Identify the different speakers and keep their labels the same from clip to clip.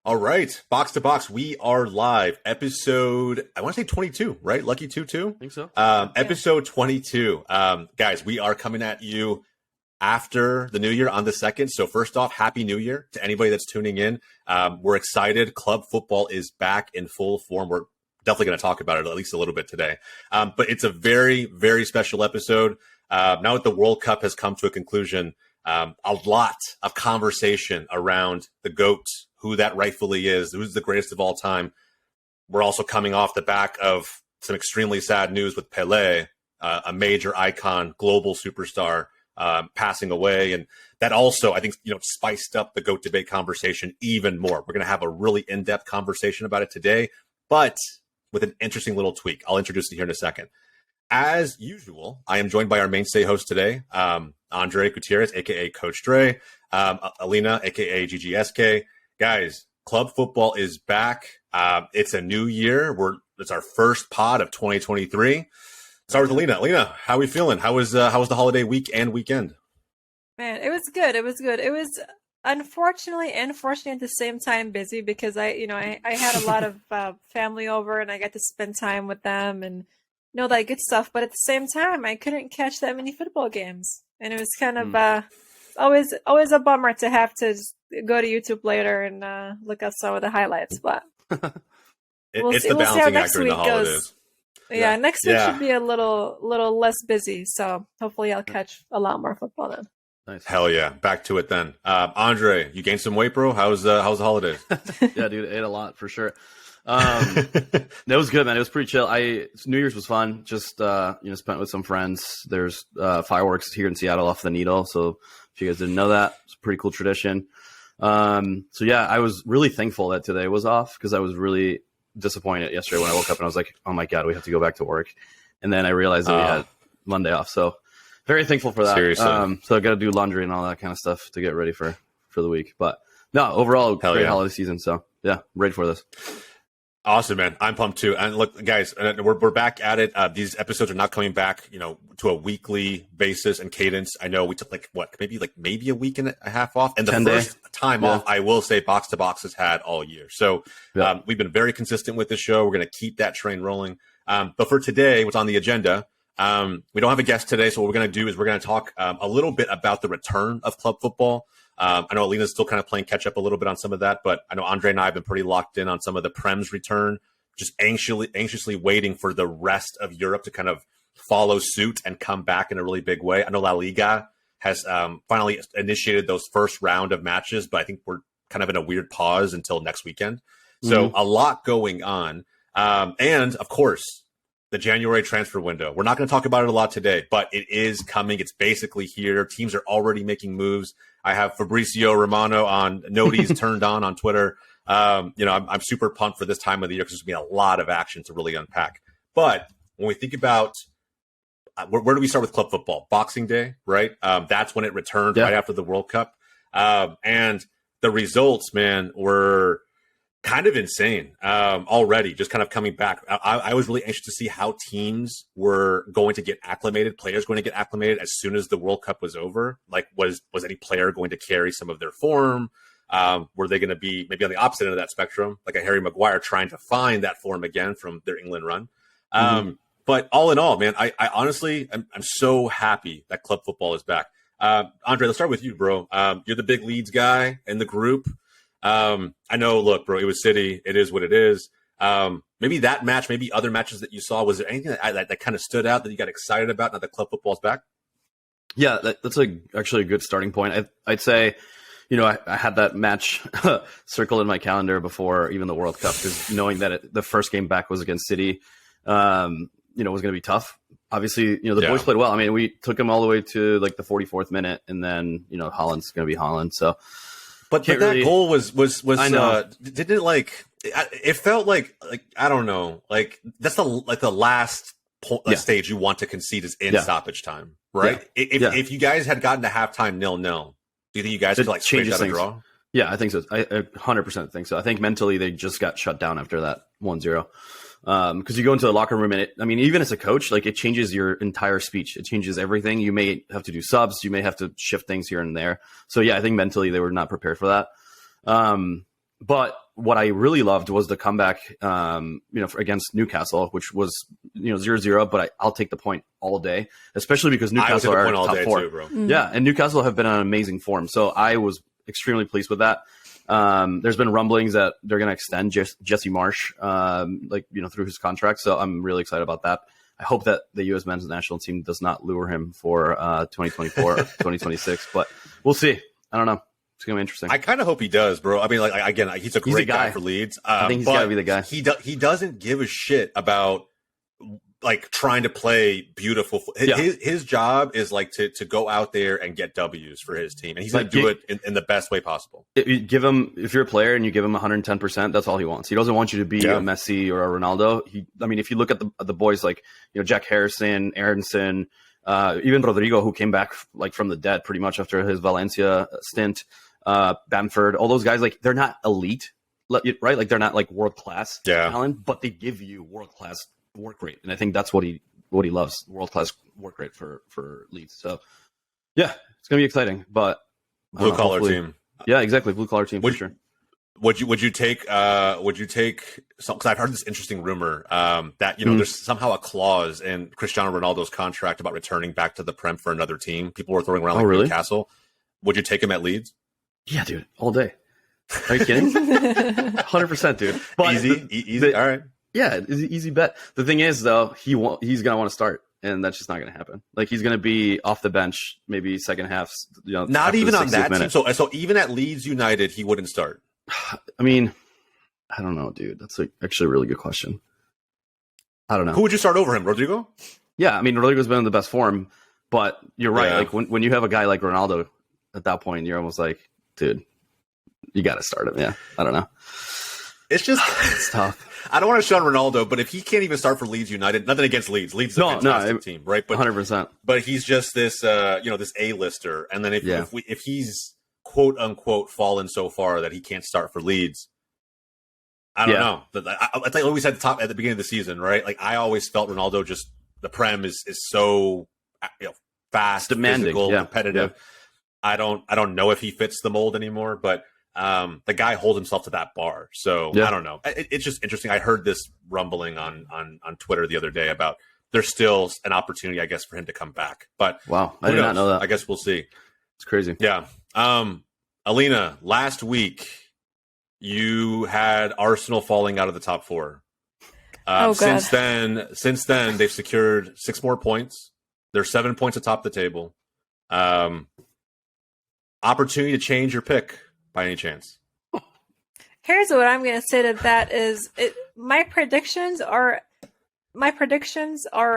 Speaker 1: All right, box to box, we are live. Episode, I want to say 22, right? Lucky 22?
Speaker 2: I think so.
Speaker 1: Episode 22. Guys, we are coming at you after the new year on the 2nd. So first off, Happy New Year to anybody that's tuning in. We're excited. Club football is back in full form. We're definitely going to talk about it at least a little bit today. But it's a very, very special episode. Now that the World Cup has come to a conclusion, a lot of conversation around the GOAT, who that rightfully is, who's the greatest of all time. We're also coming off the back of some extremely sad news with Pelé, a major icon, global superstar, passing away. And that also, I think, spiced up the GOAT debate conversation even more. We're going to have a really in-depth conversation about it today, but with an interesting little tweak. I'll introduce it here in a second. As usual, I am joined by our mainstay host today, Andre Gutierrez, a.k.a. Coach Dre, Alina, a.k.a. GGSK. Guys, club football is back. It's a new year. It's our first pod of 2023. Start with Alina. Alina, how are we feeling? How was the holiday week and weekend?
Speaker 3: Man, it was good. It was good. It was unfortunately and fortunately at the same time busy because I had a lot of family over and I got to spend time with them and that good stuff. But at the same time, I couldn't catch that many football games, and it was kind of always a bummer to have to go to YouTube later and look at some of the highlights. But we'll see how next week goes. Yeah, next week should be a little less busy, so hopefully I'll catch a lot more football then.
Speaker 1: Nice. Hell yeah, back to it then. Andre, you gained some weight, bro. How's the holidays?
Speaker 2: Yeah, dude, ate a lot for sure. It was good, man. It was pretty chill. New Year's was fun. Just spent with some friends. There's fireworks here in Seattle off the Needle. So if you guys didn't know that, it's a pretty cool tradition. So yeah, I was really thankful that today was off because I was really disappointed yesterday when I woke up and I was like, oh my God, we have to go back to work. And then I realized that we had Monday off. So very thankful for that.
Speaker 1: Seriously.
Speaker 2: So I got to do laundry and all that kind of stuff to get ready for the week. But no, overall, great holiday season. So yeah, ready for this.
Speaker 1: Awesome, man. I'm pumped too. And look, guys, we're back at it. These episodes are not coming back, to a weekly basis and cadence. I know we took maybe a week and a half off. And the first time off, I will say, Box to Box has had all year. So we've been very consistent with this show. We're going to keep that train rolling. But for today, what's on the agenda? We don't have a guest today. So what we're going to do is we're going to talk a little bit about the return of club football. I know Alina's still kind of playing catch up a little bit on some of that, but I know Andre and I have been pretty locked in on some of the Prem's return, just anxiously waiting for the rest of Europe to kind of follow suit and come back in a really big way. I know La Liga has finally initiated those first round of matches, but I think we're kind of in a weird pause until next weekend. So a lot going on. And of course, the January transfer window. We're not going to talk about it a lot today, but it is coming. It's basically here. Teams are already making moves. I have Fabrizio Romano on Noties turned on Twitter. I'm super pumped for this time of the year because there's going to be a lot of action to really unpack. But when we think about where do we start with club football? Boxing Day, right? That's when it returned right after the World Cup. And the results, man, were kind of insane already, just kind of coming back. I was really anxious to see how teams were going to get acclimated, players going to get acclimated as soon as the World Cup was over. Like, was any player going to carry some of their form? Were they going to be maybe on the opposite end of that spectrum, like a Harry Maguire trying to find that form again from their England run? But all in all, man, I honestly, I'm so happy that club football is back. Andre, let's start with you, bro. You're the big Leeds guy in the group. I know, look, bro, it was City. It is what it is. Maybe that match, maybe other matches that you saw, was there anything that kind of stood out that you got excited about now that club football's back?
Speaker 2: Yeah, that's actually a good starting point. I'd say, I had that match circled in my calendar before even the World Cup, because knowing that the first game back was against City, was going to be tough. Obviously, the boys played well. I mean, we took them all the way to like the 44th minute, and then, Holland's going to be Holland. So,
Speaker 1: But that goal was didn't it, like, it felt like I don't know, like that's the last stage you want to concede is in stoppage time, right? Yeah. If you guys had gotten to halftime 0-0, do you think you guys could like change out a draw?
Speaker 2: Yeah, I think so. I 100% think so. I think mentally they just got shut down after that 1-0. Because you go into the locker room and even as a coach, like, it changes your entire speech. It changes everything. You may have to do subs. You may have to shift things here and there. So yeah, I think mentally they were not prepared for that. But what I really loved was the comeback, against Newcastle, which was 0-0. But I'll take the point all day, especially because Newcastle are top four.
Speaker 1: Too, bro.
Speaker 3: Mm.
Speaker 2: Yeah, and Newcastle have been on amazing form, so I was extremely pleased with that. There's been rumblings that they're going to extend Jesse Marsh, through his contract, so I'm really excited about that. I hope that the U.S. men's national team does not lure him for 2024 or 2026, but we'll see. I don't know. It's gonna be interesting.
Speaker 1: I kind of hope he does, bro. I mean, he's a great guy for Leeds.
Speaker 2: I think he's got to be the guy.
Speaker 1: He doesn't give a shit about trying to play beautiful. His job is to go out there and get W's for his team, and he's going to do it in the best way possible.
Speaker 2: If you're a player and you give him 110%, that's all he wants. He doesn't want you to be a Messi or a Ronaldo. If you look at the boys Jack Harrison, Aronson, even Rodrigo, who came back from the dead pretty much after his Valencia stint, Bamford, all those guys, they're not elite, right? They're not world class talent, but they give you world class work rate, and I think that's what he loves, world class work rate for Leeds. So yeah, it's gonna be exciting. But
Speaker 1: blue collar team,
Speaker 2: yeah, exactly, blue collar team for sure.
Speaker 1: Would you take some? Because I've heard this interesting rumor that there's somehow a clause in Cristiano Ronaldo's contract about returning back to the Prem for another team. People were throwing around Newcastle. Would you take him at Leeds?
Speaker 2: Yeah, dude, all day. Are you kidding? 100%, dude. But
Speaker 1: easy. All right.
Speaker 2: Yeah, it's an easy bet. The thing is, though, he's gonna want to start, and that's just not gonna happen. He's gonna be off the bench, maybe second half.
Speaker 1: Not even on that team. So even at Leeds United, he wouldn't start.
Speaker 2: I mean, I don't know, dude. That's actually a really good question. I don't know.
Speaker 1: Who would you start over him, Rodrigo?
Speaker 2: Yeah, I mean, Rodrigo's been in the best form, but you're right.
Speaker 1: Yeah.
Speaker 2: When you have a guy like Ronaldo at that point, you're almost like, dude, you got to start him. Yeah, I don't know.
Speaker 1: It's just
Speaker 2: it's tough.
Speaker 1: I don't want to shun Ronaldo, but if he can't even start for Leeds United, nothing against Leeds. Leeds is a fantastic team, right? But
Speaker 2: 100%.
Speaker 1: But he's just this, this A-lister. And then if he's quote unquote fallen so far that he can't start for Leeds, I don't know. I always had at the beginning of the season, right? I always felt Ronaldo the Prem is so fast,
Speaker 2: demanding,
Speaker 1: physical, competitive. Yeah. I don't know if he fits the mold anymore, but the guy holds himself to that bar. So I don't know. It's just interesting. I heard this rumbling on Twitter the other day about there's still an opportunity, I guess, for him to come back. But
Speaker 2: wow, I did not know that.
Speaker 1: I guess we'll see.
Speaker 2: It's crazy.
Speaker 1: Yeah. Alina, last week you had Arsenal falling out of the top four. Since then they've secured 6 more points. They're 7 points atop the table. Opportunity to change your pick by any chance?
Speaker 3: Here's what I'm going to say to that is my predictions are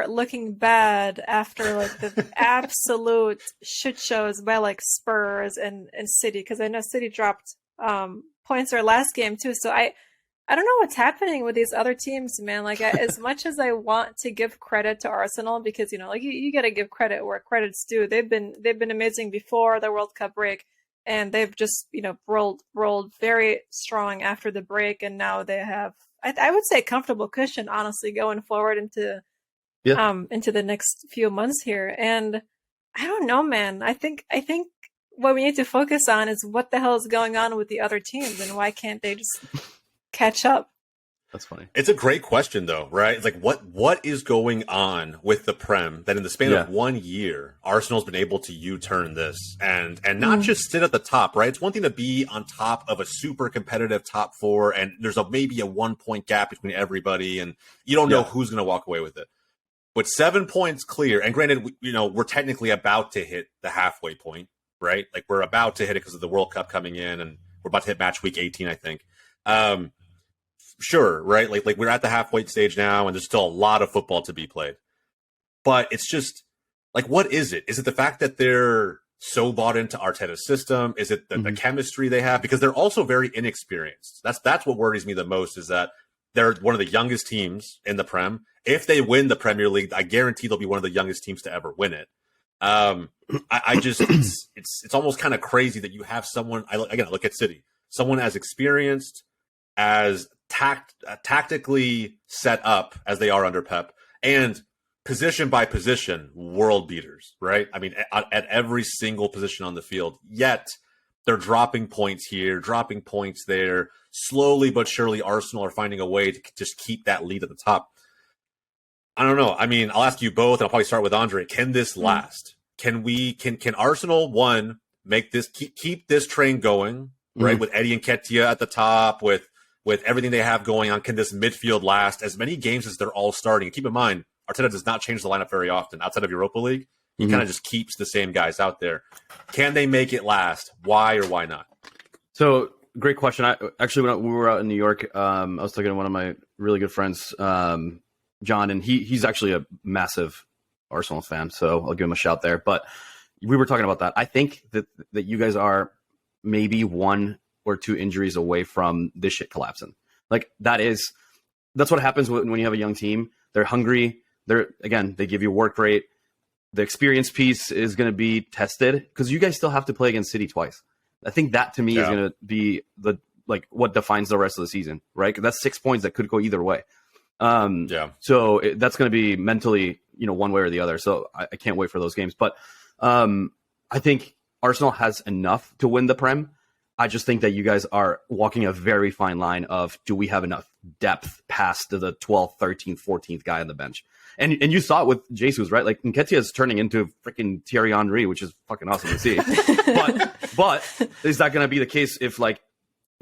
Speaker 3: looking bad after the absolute shit shows by Spurs and City, because I know City dropped points their last game too. So I don't know what's happening with these other teams, man. As much as I want to give credit to Arsenal, because you got to give credit where credit's due. They've been amazing before the World Cup break, and they've just rolled very strong after the break, and now they have I would say a comfortable cushion, honestly, going forward into the next few months here. And I don't know, man. I think what we need to focus on is what the hell is going on with the other teams, and why can't they just catch up?
Speaker 2: That's funny.
Speaker 1: It's a great question, though, right? It's what is going on with the Prem that in the span of 1 year, Arsenal's been able to U-turn this and not just sit at the top, right? It's one thing to be on top of a super competitive top four, and there's maybe a 1 point gap between everybody, and you don't know who's going to walk away with it. But 7 points clear, and granted, we're technically about to hit the halfway point, right? We're about to hit it because of the World Cup coming in, and we're about to hit match week 18, I think. Sure, right? We're at the halfway stage now, and there's still a lot of football to be played. But it's just what is it? Is it the fact that they're so bought into Arteta's system? Is it the chemistry they have? Because they're also very inexperienced. That's what worries me the most, is that they're one of the youngest teams in the Prem. If they win the Premier League, I guarantee they'll be one of the youngest teams to ever win it. I just it's almost kind of crazy that you have someone. I look at City, someone as experienced, as tactically set up as they are under Pep, and position by position world beaters, right? I mean, at every single position on the field. Yet they're dropping points here, dropping points there. Slowly but surely, Arsenal are finding a way to just keep that lead at the top. I don't know. I mean, I'll ask you both, and I'll probably start with Andre. Can this last? Can Arsenal, one, make this keep this train going, right? With Eddie and Nketiah at the top, with everything they have going on, can this midfield last as many games as they're all starting? Keep in mind, Arteta does not change the lineup very often outside of Europa League. He kind of just keeps the same guys out there. Can they make it last? Why or why not?
Speaker 2: So, great question. Actually, when we were out in New York, I was talking to one of my really good friends, John, and he's actually a massive Arsenal fan, so I'll give him a shout there. But we were talking about that. I think that you guys are maybe 1 or 2 injuries away from this shit collapsing. Like, that's what happens when you have a young team. They're hungry. They give you work rate. The experience piece is going to be tested because you guys still have to play against City twice. I think that to me is going to be what defines the rest of the season, right? 'Cause that's 6 points that could go either way. So that's going to be mentally, one way or the other. So I can't wait for those games. But I think Arsenal has enough to win the Prem. I just think that you guys are walking a very fine line of, do we have enough depth past the 12th, 13th, 14th guy on the bench? And you saw it with Jesus, right? Like, Nketiah is turning into freaking Thierry Henry, which is fucking awesome to see. but is that going to be the case if, like,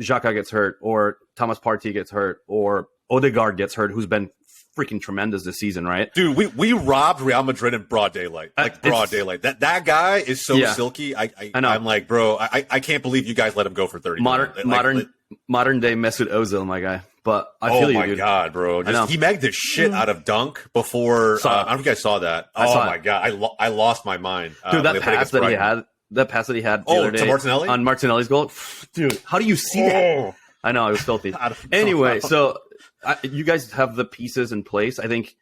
Speaker 2: Xhaka gets hurt, or Thomas Partey gets hurt, or Odegaard gets hurt, who's been freaking tremendous this season, right?
Speaker 1: Dude, we robbed Real Madrid in broad daylight. Daylight. That guy is so silky. I know. I'm like, bro, I can't believe you guys let him go for 30
Speaker 2: modern day Mesut Ozil, my guy. But I feel you, dude.
Speaker 1: God, bro. He megged the shit out of Dunk before. I don't know if you guys saw that. My God. I lost my mind.
Speaker 2: Dude, that pass that he had the other day
Speaker 1: to Martinelli?
Speaker 2: On Martinelli's goal. Dude, how do you see that? I know, it was filthy. Anyway, so you guys have the pieces in place. I think,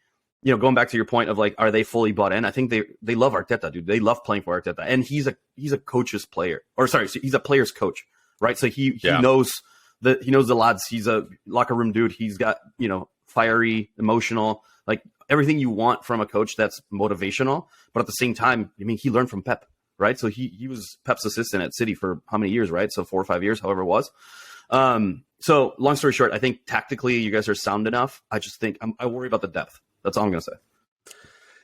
Speaker 2: going back to your point of, like, are they fully bought in? I think they love Arteta, dude. They love playing for Arteta. And he's a coach's player. Or sorry, he's a player's coach, right? So he knows the lads. He's a locker room dude. He's got, fiery, emotional, like everything you want from a coach that's motivational. But at the same time, I mean, he learned from Pep, right? So he was Pep's assistant at City for how many years, right? So 4 or 5 years, however it was. So long story short, I think tactically you guys are sound enough. I just think I worry about the depth. That's all I'm going to say.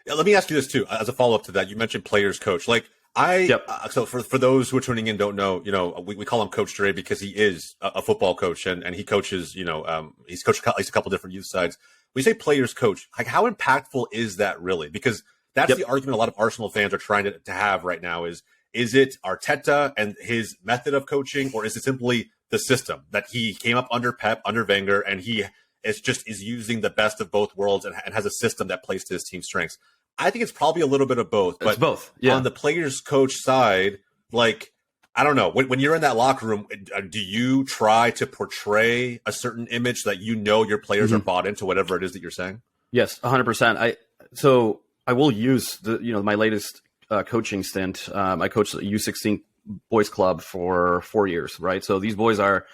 Speaker 1: Yeah, let me ask you this too, as a follow up to that. You mentioned players coach. Like, so for those who are tuning in, don't know, we call him Coach Dre because he is a football coach and he coaches, he's coached at least a couple different youth sides. We say players coach, like, how impactful is that really? Because that's the argument a lot of Arsenal fans are trying to have right now is it Arteta and his method of coaching, or is it simply the system that he came up under Pep, under Wenger, and he is using the best of both worlds and has a system that plays to his team's strengths? I think it's probably a little bit of both. But
Speaker 2: it's both. Yeah.
Speaker 1: On the players coach side, like, I don't know, when you're in that locker room, do you try to portray a certain image so that your players are bought into whatever it is that you're saying?
Speaker 2: Yes, 100%. So I will use my latest coaching stint. I coached the U16 boys club for 4 years, right? So these boys are,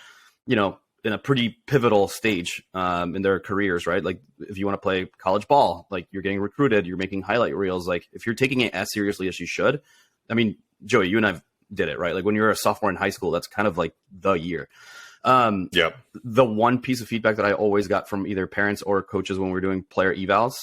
Speaker 2: in a pretty pivotal stage in their careers, right? Like, if you want to play college ball, like, you're getting recruited, you're making highlight reels. Like, if you're taking it as seriously as you should, I mean, Joey, you and I did it, right? Like, when you're a sophomore in high school, that's kind of like the year. The one piece of feedback that I always got from either parents or coaches when we were doing player evals,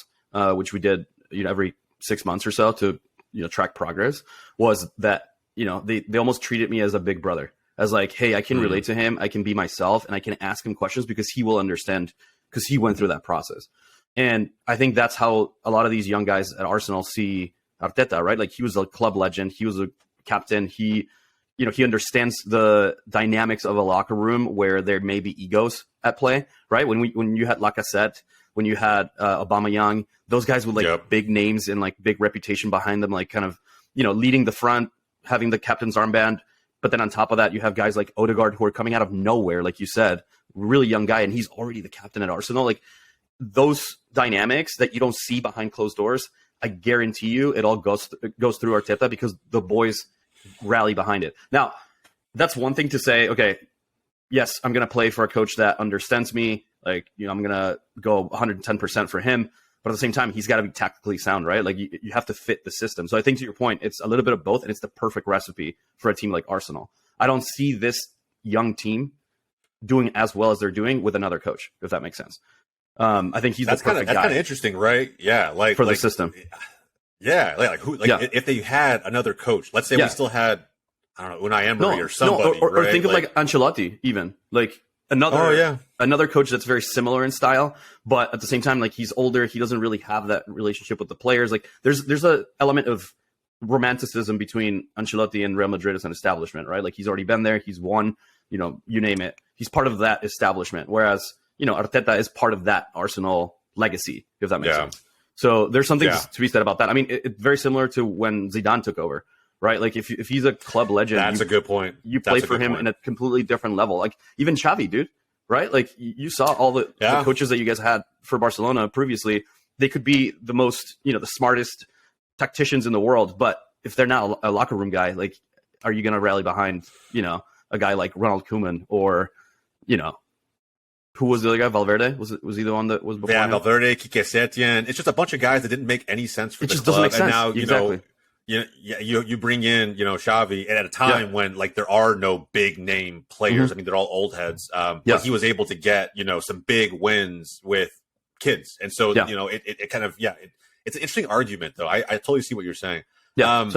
Speaker 2: which we did, every 6 months or so to, track progress, was that, they almost treated me as a big brother. As like, hey, I can relate to him. I can be myself, and I can ask him questions because he will understand, because he went through that process. And I think that's how a lot of these young guys at Arsenal see Arteta, right? Like, he was a club legend. He was a captain. He understands the dynamics of a locker room where there may be egos at play, right? When you had Lacazette, when you had Aubameyang, those guys with big names and like big reputation behind them, like kind of, leading the front, having the captain's armband. But then on top of that, you have guys like Odegaard who are coming out of nowhere, like you said, really young guy, and he's already the captain at Arsenal. Like, those dynamics that you don't see behind closed doors, I guarantee you it all goes through Arteta because the boys rally behind it. Now, that's one thing to say, okay, yes, I'm going to play for a coach that understands me. Like, I'm going to go 110% for him. but at the same time, he's got to be tactically sound, right? Like you have to fit the system. So I think to your point, it's a little bit of both, and it's the perfect recipe for a team like Arsenal. I don't see this young team doing as well as they're doing with another coach, if that makes sense. I think he's the perfect guy.
Speaker 1: That's kind of interesting, right? Yeah,
Speaker 2: for the system.
Speaker 1: Yeah, if they had another coach, let's say we still had, I don't know, Unai Emery or somebody,
Speaker 2: or
Speaker 1: right?
Speaker 2: think of like Ancelotti, even like another coach that's very similar in style, but at the same time, like he's older, he doesn't really have that relationship with the players. Like there's a element of romanticism between Ancelotti and Real Madrid as an establishment, right? Like he's already been there, he's won, you name it. He's part of that establishment, whereas Arteta is part of that Arsenal legacy, if that makes sense. So there's something to be said about that. I mean, it's very similar to when Zidane took over, right? Like if he's a club legend,
Speaker 1: that's a good point.
Speaker 2: You play for him in a completely different level. Like even Xavi, dude, right? Like you saw all the coaches that you guys had for Barcelona previously. They could be the most, the smartest tacticians in the world, but if they're not a locker room guy, like, are you going to rally behind, a guy like Ronald Koeman or, who was the other guy? Valverde? Was he the one that was before him?
Speaker 1: Valverde, Quique Setien. It's just a bunch of guys that didn't make any sense for the club.
Speaker 2: Doesn't make sense.
Speaker 1: And now,
Speaker 2: exactly.
Speaker 1: You bring in, Xavi at a time when like there are no big name players. I mean, they're all old heads. But he was able to get, some big wins with kids. And so, it kind of, it's an interesting argument though. I totally see what you're saying.
Speaker 2: Yeah.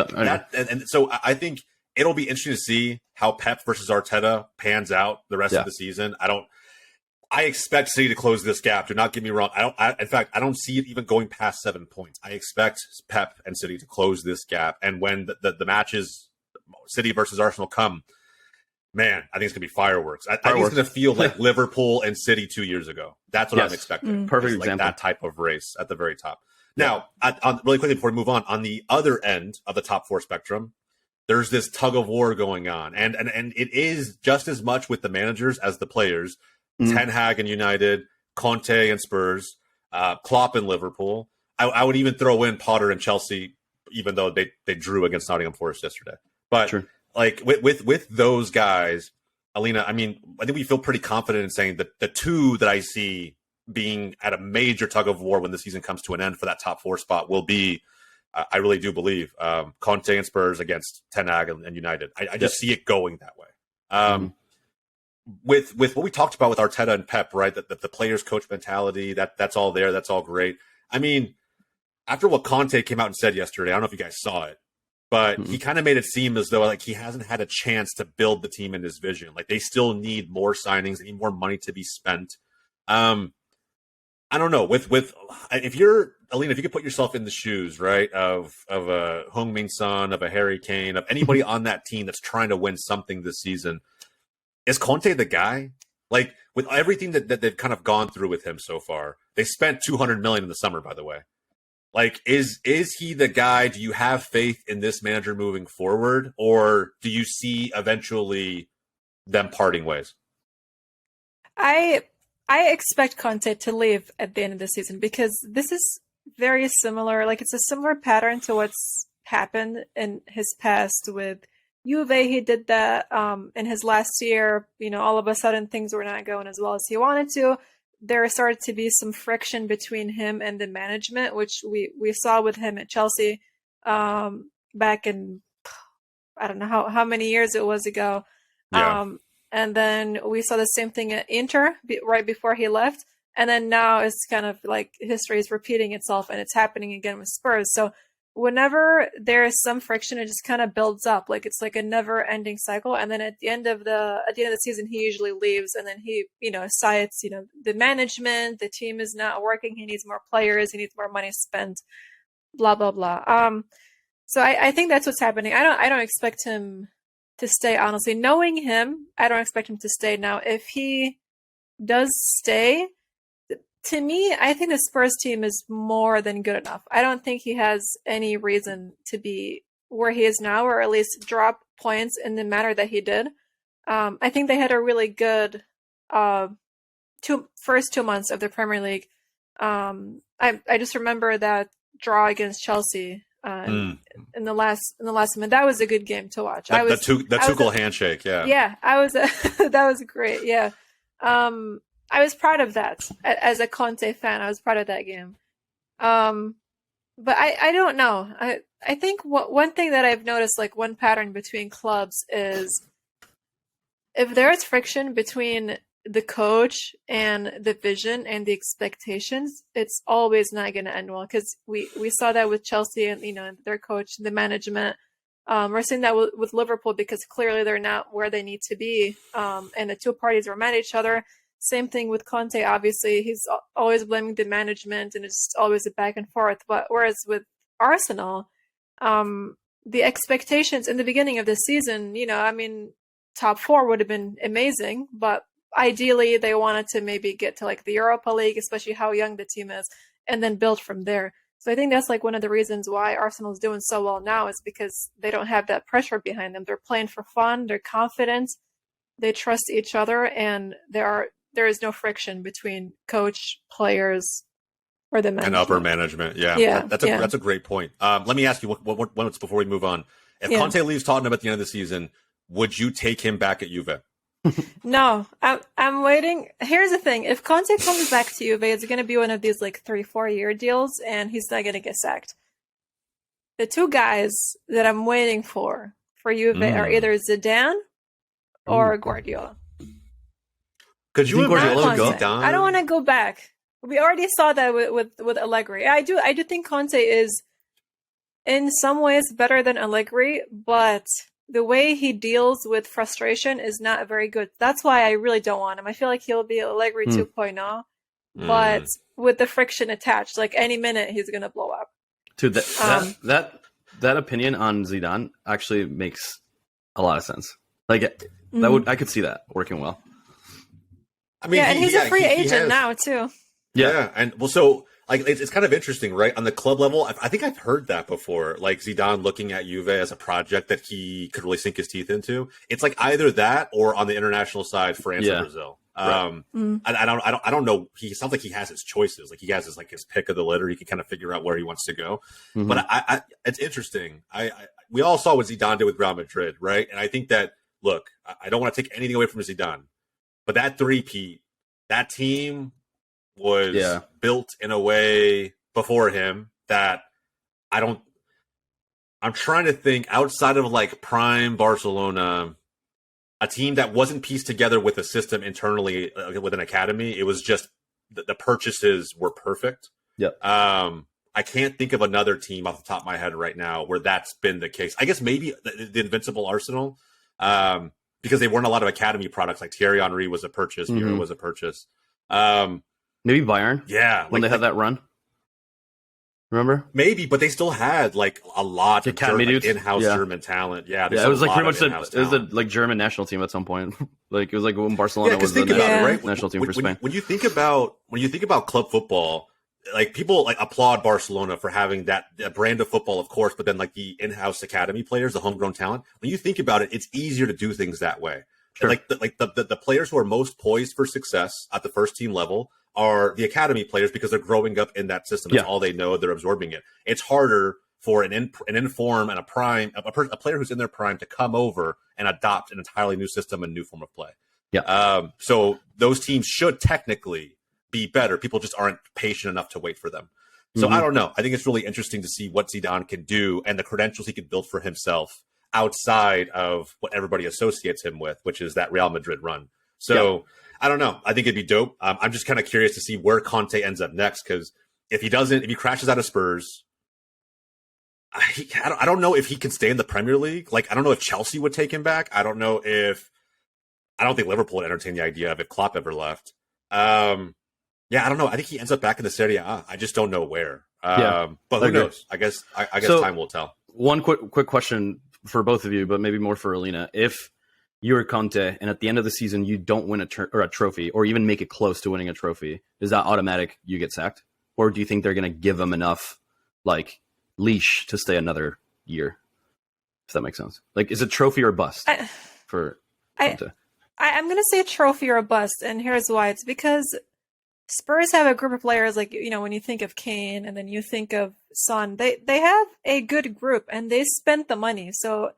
Speaker 1: So I think it'll be interesting to see how Pep versus Arteta pans out the rest of the season. I expect City to close this gap. Do not get me wrong. In fact, I don't see it even going past 7 points. I expect Pep and City to close this gap. And when the matches, City versus Arsenal come, man, I think it's going to be fireworks. I think it's going to feel like Liverpool and City 2 years ago. That's what I'm expecting.
Speaker 2: Perfect
Speaker 1: example.
Speaker 2: Like
Speaker 1: that type of race at the very top. Now, really quickly before we move on the other end of the top four spectrum, there's this tug of war going on. And it is just as much with the managers as the players. Ten Hag and United, Conte and Spurs, Klopp and Liverpool. I would even throw in Potter and Chelsea, even though they drew against Nottingham Forest yesterday. But like with those guys, Alina, I mean, I think we feel pretty confident in saying that the two that I see being at a major tug of war when the season comes to an end for that top four spot will be, I really do believe, Conte and Spurs against Ten Hag and United. I just see it going that way. With what we talked about with Arteta and Pep, right? That the players coach mentality, that's all there. That's all great. I mean, after what Conte came out and said yesterday, I don't know if you guys saw it, but he kind of made it seem as though like he hasn't had a chance to build the team in his vision. Like they still need more signings, they need more money to be spent. I don't know. With if you're Alina, if you could put yourself in the shoes, right, of a Heung-min Son, of a Harry Kane, of anybody on that team that's trying to win something this season. Is Conte the guy? Like with everything that they've kind of gone through with him so far, they spent $200 million in the summer, by the way. Like, is he the guy? Do you have faith in this manager moving forward, or do you see eventually them parting ways?
Speaker 3: I expect Conte to leave at the end of the season because this is very similar. Like it's a similar pattern to what's happened in his past with Juve. He did that in his last year. All of a sudden things were not going as well as he wanted to. There started to be some friction between him and the management, which we saw with him at Chelsea back in, I don't know how many years it was ago.
Speaker 1: Yeah.
Speaker 3: And then we saw the same thing at Inter right before he left. And then now it's kind of like history is repeating itself and it's happening again with Spurs. So whenever there is some friction, it just kind of builds up. Like it's like a never ending cycle. And then at the end of the season, he usually leaves. And then he, cites, the management, the team is not working. He needs more players. He needs more money spent, blah, blah, blah. So I think that's what's happening. I don't expect him to stay, honestly. Knowing him, I don't expect him to stay. Now, if he does stay, to me, I think the Spurs team is more than good enough. I don't think he has any reason to be where he is now, or at least drop points in the manner that he did. I think they had a really good first 2 months of the Premier League. I just remember that draw against Chelsea in the last minute. That was a good game to watch.
Speaker 1: The Tuchel handshake, yeah.
Speaker 3: Yeah, that was great. Yeah. I was proud of that as a Conte fan. I was proud of that game. But I don't know. I think one thing that I've noticed, like one pattern between clubs, is if there's friction between the coach and the vision and the expectations, it's always not going to end well. Because we saw that with Chelsea and their coach, the management. We're seeing that with Liverpool because clearly they're not where they need to be, and the two parties were mad at each other. Same thing with Conte. Obviously, he's always blaming the management, and it's always a back and forth. But whereas with Arsenal, the expectations in the beginning of the season, I mean, top four would have been amazing, but ideally they wanted to maybe get to like the Europa League, especially how young the team is, and then build from there. So I think that's like one of the reasons why Arsenal's doing so well now is because they don't have that pressure behind them. They're playing for fun, they're confident, they trust each other, and there is no friction between coach, players, or the management.
Speaker 1: And upper management. Yeah. That's a great point. Let me ask you one before we move on. If Conte leaves Tottenham at the end of the season, would you take him back at Juve?
Speaker 3: No, I'm waiting. Here's the thing: if Conte comes back to Juve, it's going to be one of these like 3-4 year deals, and he's not going to get sacked. The two guys that I'm waiting for Juve are either Zidane or Guardiola.
Speaker 1: Could you imagine Zidane?
Speaker 3: I don't want to go back. We already saw that with Allegri. I do think Conte is in some ways better than Allegri, but the way he deals with frustration is not very good. That's why I really don't want him. I feel like he'll be Allegri 2.0, but with the friction attached, like any minute he's going to blow up.
Speaker 2: Dude, that opinion on Zidane actually makes a lot of sense. Like I could see that working well.
Speaker 1: I mean,
Speaker 3: and he's a free agent now too.
Speaker 1: Yeah, and well, so like it's kind of interesting, right? On the club level, I think I've heard that before. Like Zidane looking at Juve as a project that he could really sink his teeth into. It's like either that or on the international side, France or Brazil. Right. I don't know. He sounds like he has his choices. Like he has his pick of the litter. He can kind of figure out where he wants to go. But it's interesting. We all saw what Zidane did with Real Madrid, right? And I think that I don't want to take anything away from Zidane, but that three-peat, that team was built in a way before him that I'm trying to think outside of like prime Barcelona, a team that wasn't pieced together with a system internally with an academy. It was just the purchases were perfect.
Speaker 2: Yeah.
Speaker 1: I can't think of another team off the top of my head right now where that's been the case. I guess maybe the Invincible Arsenal, because they weren't a lot of academy products. Like Thierry Henry was a purchase, Miro was a purchase.
Speaker 2: Maybe Bayern.
Speaker 1: Yeah.
Speaker 2: When they had that run. Remember?
Speaker 1: Maybe, but they still had like a lot of in-house German talent. Yeah.
Speaker 2: It was like pretty much it was the like German national team at some point. Like it was like when Barcelona was the national team for Spain.
Speaker 1: When you think about club football, like people like applaud Barcelona for having that brand of football, of course, but then like the in-house academy players, the homegrown talent. When you think about it, it's easier to do things that way. Sure. Like the players who are most poised for success at the first team level are the academy players because they're growing up in that system. It's all they know. They're absorbing it. It's harder for an inform and a player who's in their prime to come over and adopt an entirely new system and new form of play.
Speaker 2: Yeah.
Speaker 1: So those teams should technically be better. People just aren't patient enough to wait for them. So I don't know. I think it's really interesting to see what Zidane can do and the credentials he can build for himself outside of what everybody associates him with, which is that Real Madrid run. So I don't know. I think it'd be dope. I'm just kind of curious to see where Conte ends up next, because if he crashes out of Spurs, I don't know if he can stay in the Premier League. Like, I don't know if Chelsea would take him back. I don't think Liverpool would entertain the idea of if Klopp ever left. I don't know. I think he ends up back in the Serie A. I just don't know where. But who knows? I guess time will tell.
Speaker 2: One quick question for both of you, but maybe more for Alina. If you're Conte and at the end of the season you don't win a trophy or even make it close to winning a trophy, is that automatic you get sacked? Or do you think they're going to give him enough like leash to stay another year? If that makes sense. Like, is it trophy or bust for Conte?
Speaker 3: I'm going to say trophy or bust, and here's why. It's because Spurs have a group of players, like, when you think of Kane and then you think of Son, they have a good group and they spent the money. So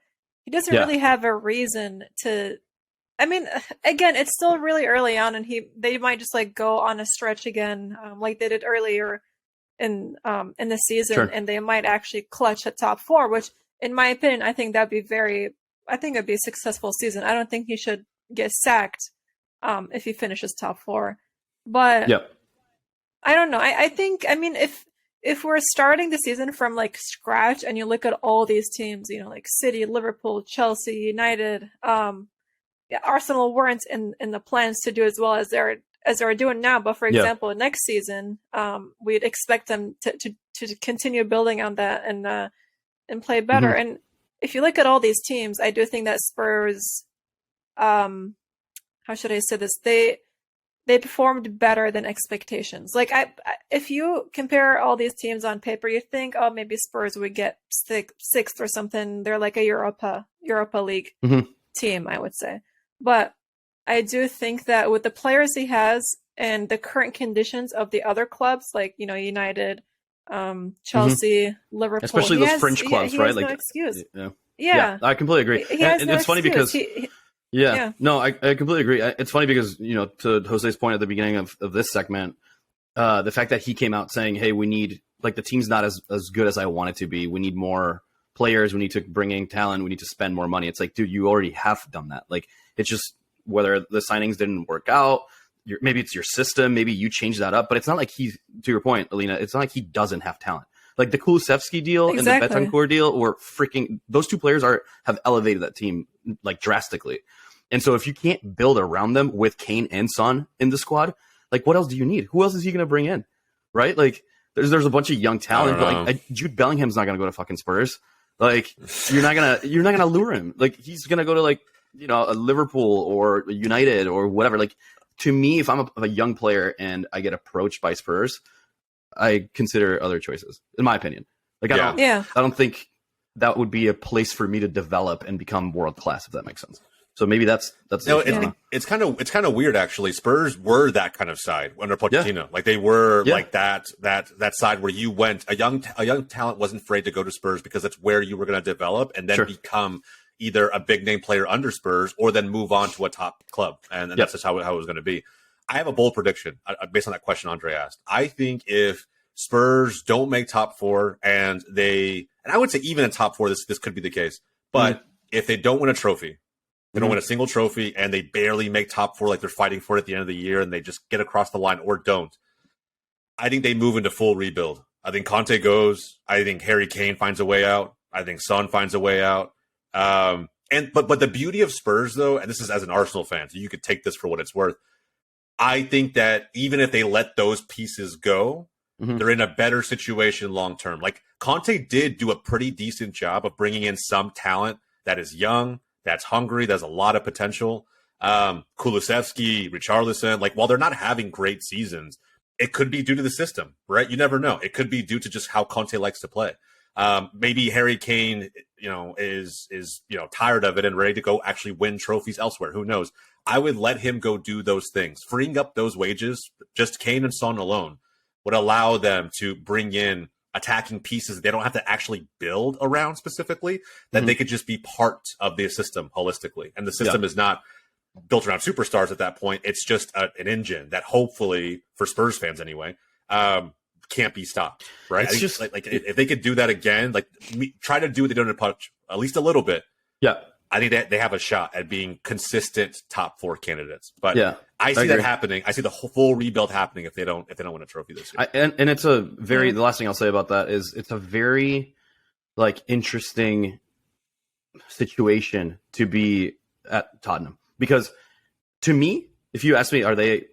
Speaker 3: he doesn't really have a reason to, I mean, again, it's still really early on and they might just like go on a stretch again, like they did earlier in the season,
Speaker 2: Sure.
Speaker 3: and they might actually clutch a top 4. Which, in my opinion, I think that'd be I think it'd be a successful season. I don't think he should get sacked if he finishes top 4. But
Speaker 2: Yep.
Speaker 3: I don't know. I think, I mean, if we're starting the season from like scratch and you look at all these teams, you know, like City, Liverpool, Chelsea, United, Arsenal weren't in the plans to do as well as they're doing now. But for example, next season, we'd expect them to continue building on that and play better.
Speaker 2: Mm-hmm.
Speaker 3: And if you look at all these teams, I do think that Spurs, how should I say this? They performed better than expectations. Like if you compare all these teams on paper, you think, oh, maybe Spurs would get sixth or something. They're like a Europa League team, I would say. But I do think that with the players he has and the current conditions of the other clubs, like, you know, United, Chelsea, Liverpool,
Speaker 2: especially those fringe clubs,
Speaker 3: he
Speaker 2: right?
Speaker 3: has
Speaker 2: like,
Speaker 3: no excuse.
Speaker 2: Yeah, I completely agree.
Speaker 3: And
Speaker 2: it's funny because
Speaker 3: Yeah.
Speaker 2: No, I completely agree. It's funny because, you know, to Jose's point at the beginning of this segment, the fact that he came out saying, hey, we need, like, the team's not as good as I want it to be. We need more players. We need to bring in talent. We need to spend more money. It's like, dude, you already have done that. Like, it's just whether the signings didn't work out, maybe it's your system, maybe you change that up. But it's not like he's, to your point, Alina, it's not like he doesn't have talent. Like the Kulusevski deal and the Betancourt deal were freaking, those two players have elevated that team like drastically. And so if you can't build around them with Kane and Son in the squad, like what else do you need? Who else is he going to bring in? Right? Like there's a bunch of young talent, but like Jude Bellingham's not going to go to fucking Spurs. Like you're not going to lure him. Like he's going to go to like, you know, a Liverpool or a United or whatever. Like to me, if I'm a young player and I get approached by Spurs, I consider other choices, in my opinion. Like I don't think that would be a place for me to develop and become world class, if that makes sense. So maybe that's
Speaker 1: it's kind of weird actually. Spurs were that kind of side under Pochettino. Yeah. Like they were like that side where you went a young talent wasn't afraid to go to Spurs because that's where you were going to develop and then become either a big name player under Spurs or then move on to a top club. And that's just how it was going to be. I have a bold prediction based on that question Andre asked. I think if Spurs don't make top 4 and I would say even in top 4, this could be the case. But if they don't win a trophy, they don't win a single trophy, and they barely make top 4 like they're fighting for it at the end of the year, and they just get across the line or don't, I think they move into full rebuild. I think Conte goes. I think Harry Kane finds a way out. I think Son finds a way out. But the beauty of Spurs, though, and this is as an Arsenal fan, so you could take this for what it's worth, I think that even if they let those pieces go, they're in a better situation long term. Like Conte did do a pretty decent job of bringing in some talent that is young, that's hungry, there's a lot of potential. Kulusevski, Richarlison, like while they're not having great seasons, it could be due to the system, right? You never know. It could be due to just how Conte likes to play. Maybe Harry Kane, is tired of it and ready to go actually win trophies elsewhere. Who knows? I would let him go do those things. Freeing up those wages, just Kane and Son alone, would allow them to bring in attacking pieces they don't have to actually build around specifically, that they could just be part of the system holistically. And the system is not built around superstars at that point. It's just an engine that hopefully, for Spurs fans anyway, can't be stopped, right?
Speaker 2: It's just
Speaker 1: like if they could do that again, like try to do what they did in Punch, at least a little bit. Yeah. I think that they have a shot at being consistent top 4 candidates. But I see that happening. I see the whole full rebuild happening if they don't win a trophy this year.
Speaker 2: And it's a very the last thing I'll say about that is it's a very like interesting situation to be at Tottenham, because to me, if you ask me, are they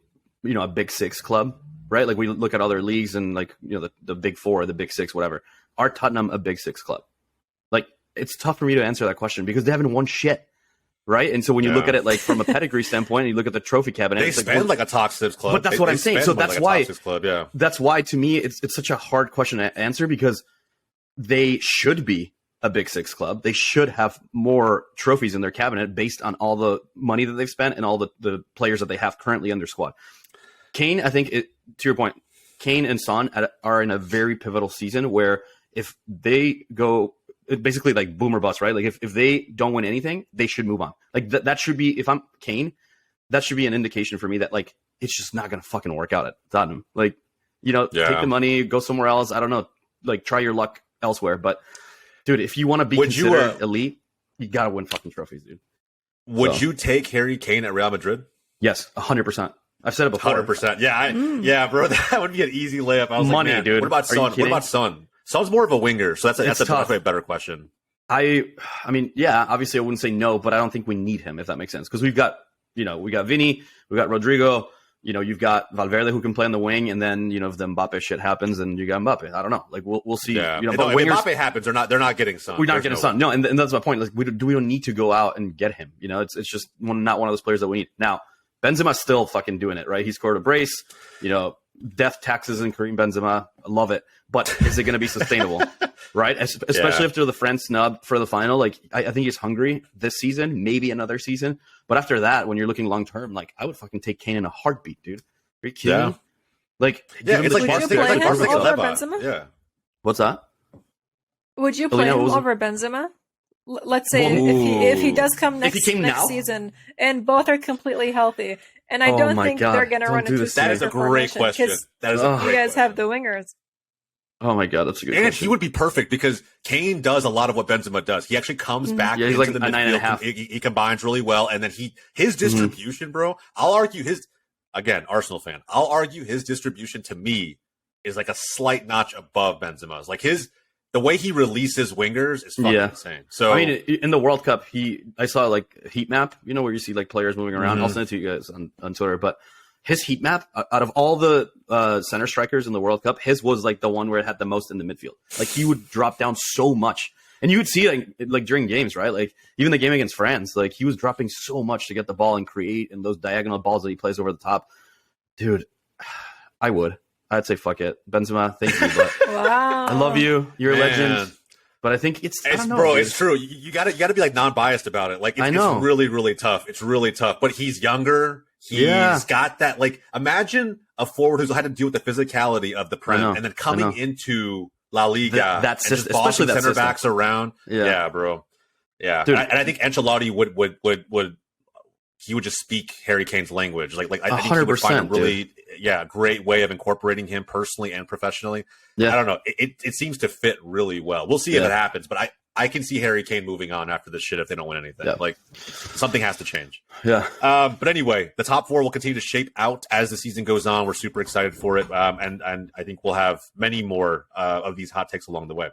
Speaker 2: a big 6 club, right? Like we look at other leagues and like the big 4, the big 6, whatever. Are Tottenham a big 6 club? Like it's tough for me to answer that question because they haven't won shit. Right. And so when you look at it like from a pedigree standpoint and you look at the trophy cabinet,
Speaker 1: they spend like a top 6 club.
Speaker 2: But that's what I'm saying. So that's why
Speaker 1: club,
Speaker 2: that's why to me it's such a hard question to answer, because they should be a big 6 club. They should have more trophies in their cabinet based on all the money that they've spent and all the players that they have currently in their squad. Kane, I think to your point, Kane and Son are in a very pivotal season where if they go basically like boom or bust, right? Like if they don't win anything, they should move on. Like that should be, if I'm Kane, that should be an indication for me that like it's just not going to fucking work out at Tottenham. Like take the money, go somewhere else. I don't know, like try your luck elsewhere. But dude, if you want to be considered elite, you gotta win fucking trophies, dude.
Speaker 1: Would you take Harry Kane at Real Madrid?
Speaker 2: Yes, 100%. I've said it before.
Speaker 1: 100%. Yeah, bro, that would be an easy layup. I was
Speaker 2: Money,
Speaker 1: like, man,
Speaker 2: dude.
Speaker 1: What about Son? What about Son? Son's more of a winger, so that's definitely a better question.
Speaker 2: I mean, yeah, obviously I wouldn't say no, but I don't think we need him, if that makes sense. Because we got Vinny, we got Rodrigo, you've got Valverde who can play on the wing, and then, if the Mbappe shit happens, and you got Mbappe. I don't know. Like, we'll see.
Speaker 1: Yeah.
Speaker 2: But
Speaker 1: if
Speaker 2: wingers,
Speaker 1: Mbappe happens, they're not getting Son.
Speaker 2: We're not getting Son. No, and that's my point. Like, we don't need to go out and get him. It's just not one of those players that we need. Now, Benzema's still fucking doing it, right? He scored a brace, death taxes in Karim Benzema. I love it. But is it going to be sustainable, right? Especially after the France snub for the final. Like, I think he's hungry this season, maybe another season. But after that, when you're looking long term, like, I would fucking take Kane in a heartbeat, dude. Are you kidding me? Like,
Speaker 1: it's like
Speaker 3: would you play him over Benzema?
Speaker 1: Yeah.
Speaker 2: What's that?
Speaker 3: Would you play him over Benzema? Let's say if he does come next season and both are completely healthy, and I don't think they're going to run into
Speaker 1: that is a great question. That is a great
Speaker 3: you guys have the wingers.
Speaker 2: Oh my god, that's a good question.
Speaker 1: And he would be perfect because Kane does a lot of what Benzema does. He actually comes back into
Speaker 2: like
Speaker 1: the
Speaker 2: a 9.5.
Speaker 1: He combines really well, and then his distribution, bro. I'll argue Arsenal fan. I'll argue his distribution to me is like a slight notch above Benzema's. Like the way he releases wingers is fucking insane. So
Speaker 2: I mean, in the World Cup, I saw like a heat map, where you see like players moving around. I'll send it to you guys on Twitter. But his heat map, out of all the center strikers in the World Cup, his was like the one where it had the most in the midfield. Like, he would drop down so much, and you would see like during games, right? Like, even the game against France, like, he was dropping so much to get the ball and create, and those diagonal balls that he plays over the top, dude. I'd say fuck it, Benzema. Thank you, but
Speaker 3: wow.
Speaker 2: I love you. You're a legend. But I think it's
Speaker 1: true. You gotta be like non-biased about it. Like, it's really, really tough. It's really tough. But he's younger. He's got that. Like, imagine a forward who's had to deal with the physicality of the Prem, and then coming into La Liga,
Speaker 2: that system,
Speaker 1: bossing
Speaker 2: especially
Speaker 1: center backs around. Yeah, bro. Yeah,
Speaker 2: dude.
Speaker 1: And I think Ancelotti would he would just speak Harry Kane's language. Like I think he would find a really great way of incorporating him personally and professionally. Yeah. I don't know. It seems to fit really well. We'll see if it happens, but I can see Harry Kane moving on after this shit if they don't win anything. Yeah. Like, something has to change.
Speaker 2: Yeah.
Speaker 1: But anyway, the top four will continue to shape out as the season goes on. We're super excited for it. And I think we'll have many more of these hot takes along the way.